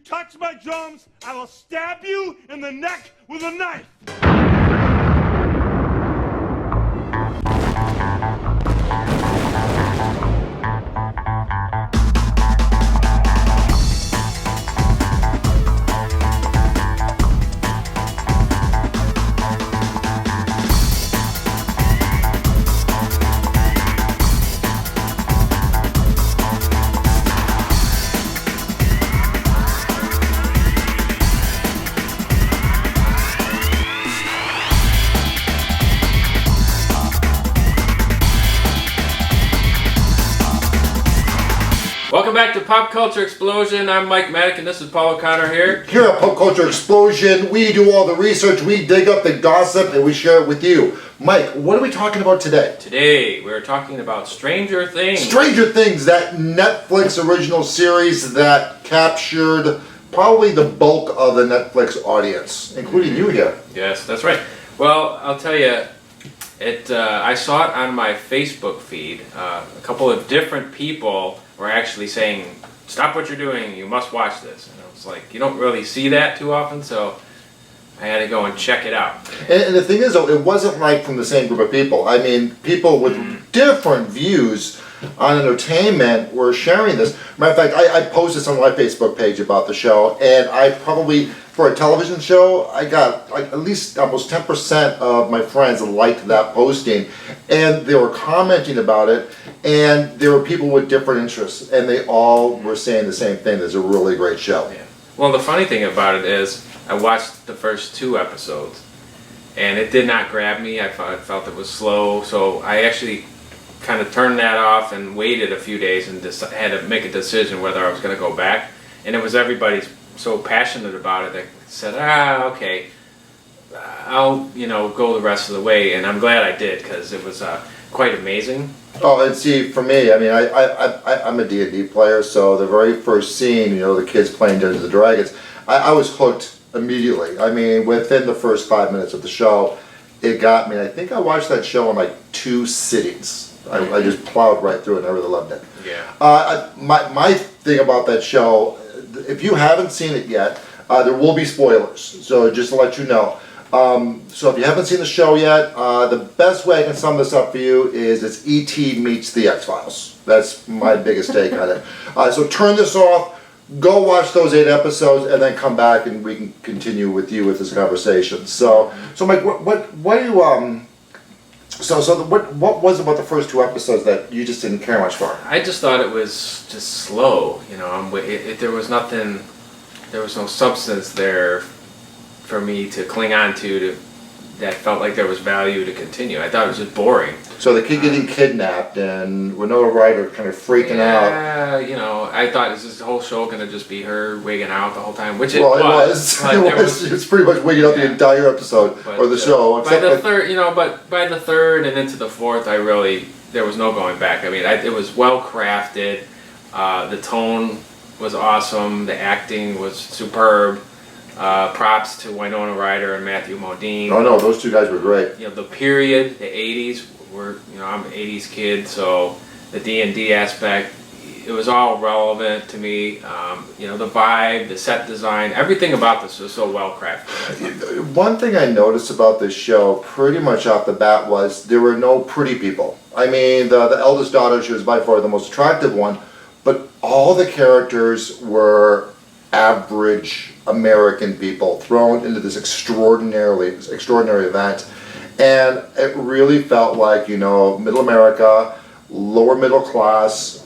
touch my drums, I will stab you in the neck with a knife. Welcome back to Pop Culture Explosion. I'm Mike Maddock and this is Paul O'Connor here. Here at Pop Culture Explosion, we do all the research, we dig up the gossip, and we share it with you. Mike, what are we talking about today? Today, we're talking about Stranger Things. Stranger Things, that Netflix original series that captured probably the bulk of the Netflix audience, including you here. Yes, that's right. Well, I'll tell you, I saw it on my Facebook feed. A couple of different people were actually saying, stop what you're doing, you must watch this. And I was like, you don't really see that too often, so I had to go and check it out. And the thing is, though, it wasn't like from the same group of people. I mean, people with different views on entertainment were sharing this. Matter of fact, I posted this on my Facebook page about the show, and I probably, for a television show, I got like at least almost 10% of my friends liked that posting, and they were commenting about it, and there were people with different interests, and they all were saying the same thing. It's a really great show. Yeah. Well, the funny thing about it is, I watched the first 2 episodes, and it did not grab me. I felt it was slow, so I actually kind of turned that off and waited a few days and had to make a decision whether I was going to go back. And it was everybody's so passionate about it that said, okay, I'll go the rest of the way. And I'm glad I did, because it was quite amazing. Oh, and see, for me, I mean, I'm a D&D player, so the very first scene, the kids playing Dungeons & Dragons, I was hooked immediately. I mean, within the first 5 minutes of the show, it got me. I think I watched that show in like 2 sittings. I just plowed right through it and I really loved it. Yeah. My thing about that show, if you haven't seen it yet, there will be spoilers, so just to let you know. So if you haven't seen the show yet, the best way I can sum this up for you is it's E.T. meets the X-Files. That's my biggest take on it. So turn this off, go watch those 8 episodes, and then come back and we can continue with you with this conversation. So Mike, what do you what was about the first 2 episodes that you just didn't care much for? I just thought it was just slow. There was nothing, there was no substance there for me to cling on to that felt like there was value to continue. I thought it was just boring. So the kid getting kidnapped and Winona Ryder kind of freaking out. Yeah, I thought, is this whole show going to just be her wigging out the whole time? Which it was. It's pretty much wigging out the entire episode or the show. By the third, but by the third and into the fourth, there was no going back. I mean, it was well crafted. The tone was awesome. The acting was superb. Props to Winona Ryder and Matthew Modine. Oh no, those 2 guys were great. The period, the 80s were, I'm an 80s kid, so the D&D aspect, it was all relevant to me. The vibe, the set design, everything about this was so well crafted. One thing I noticed about this show pretty much off the bat was there were no pretty people. I mean, the eldest daughter, she was by far the most attractive one, but all the characters were average American people thrown into this extraordinary event, and it really felt like middle America, lower middle class.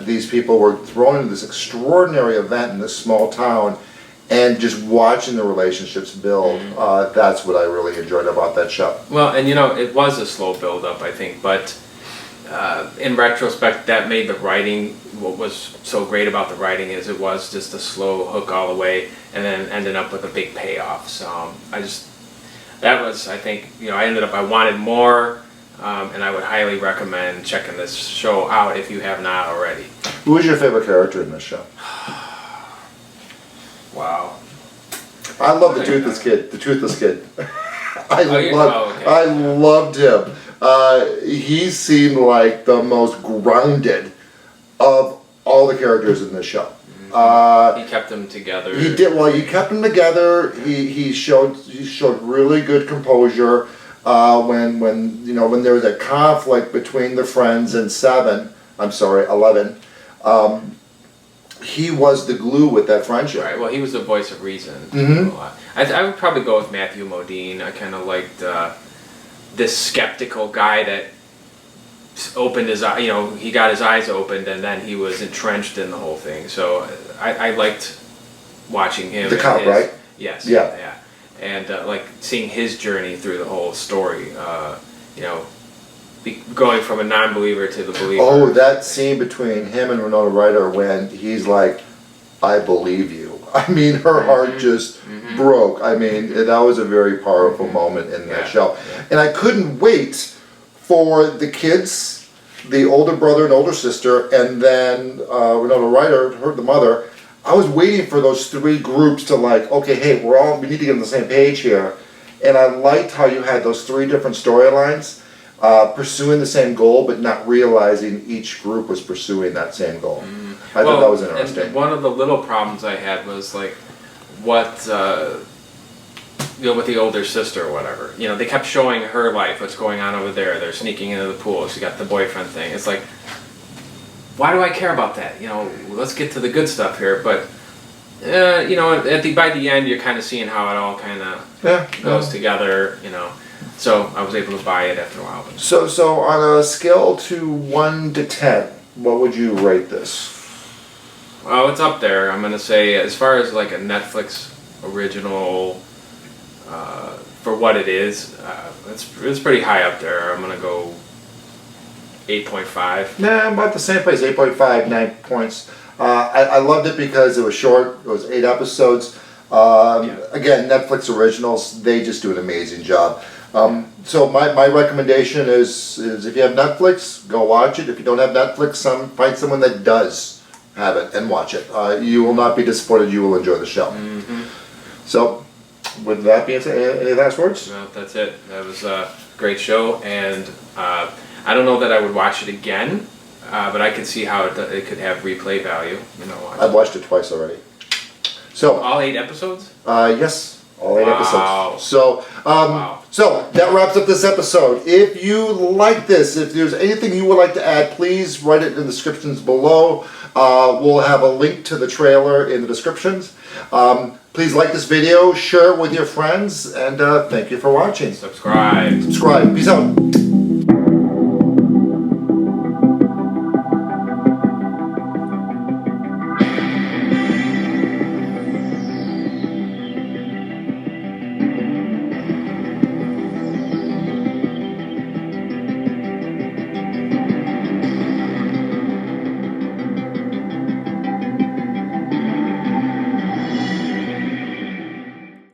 These people were thrown into this extraordinary event in this small town, and just watching the relationships build. That's what I really enjoyed about that show. Well, and it was a slow build up, I think, but in retrospect, that made the writing, what was so great about the writing is it was just a slow hook all the way and then ended up with a big payoff. So I think, I wanted more, and I would highly recommend checking this show out if you have not already. Who was your favorite character in this show? Wow. I love the Toothless Kid. I Okay. loved him. He seemed like the most grounded of all the characters in this show. He kept them together. He did well. He kept them together. He showed really good composure when there was a conflict between the friends and 11. He was the glue with that friendship. Right. Well, he was the voice of reason. Mhm. A lot. I would probably go with Matthew Modine. I kind of liked this skeptical guy that opened his eye. He got his eyes opened, and then he was entrenched in the whole thing. So I liked watching him. The cop, right? Yes. Yeah. Yeah. And like seeing his journey through the whole story. Going from a non-believer to the believer. Oh, that scene between him and Winona Ryder when he's like, "I believe you." I mean, her heart just broke. I mean, that was a very powerful moment in that show. And I couldn't wait for the kids, the older brother and older sister, and then Winona Ryder, the mother. I was waiting for those three groups to okay, hey, we need to get on the same page here. And I liked how you had those three different storylines. Pursuing the same goal, but not realizing each group was pursuing that same goal. I thought that was interesting. And one of the little problems I had was with the older sister or whatever. They kept showing her life, what's going on over there. They're sneaking into the pool. She got the boyfriend thing. It's like, why do I care about that? Let's get to the good stuff here. But by the end, you're kind of seeing how it all kind of goes together. So I was able to buy it after a while. So on a scale to 1 to 10, what would you rate this? Well, it's up there. I'm gonna say, as far as a Netflix original, for what it is, it's pretty high up there. I'm gonna go 8.5. Nah, I'm about the same place. 8.5, 9 points. I loved it because it was short. It was 8 episodes. Again, Netflix originals, they just do an amazing job. So my recommendation is if you have Netflix, go watch it. If you don't have Netflix, find someone that does have it and watch it. You will not be disappointed. You will enjoy the show. So, with that being said, any last words? No, that's it. That was a great show, and I don't know that I would watch it again, but I could see how it could have replay value. I've watched it twice already. So all 8 episodes? Yes. All 8 Wow. episodes. So that wraps up this episode. If you like this, if there's anything you would like to add, please write it in the descriptions below. We'll have a link to the trailer in the descriptions. Please like this video, share it with your friends, and thank you for watching. Subscribe. Peace out.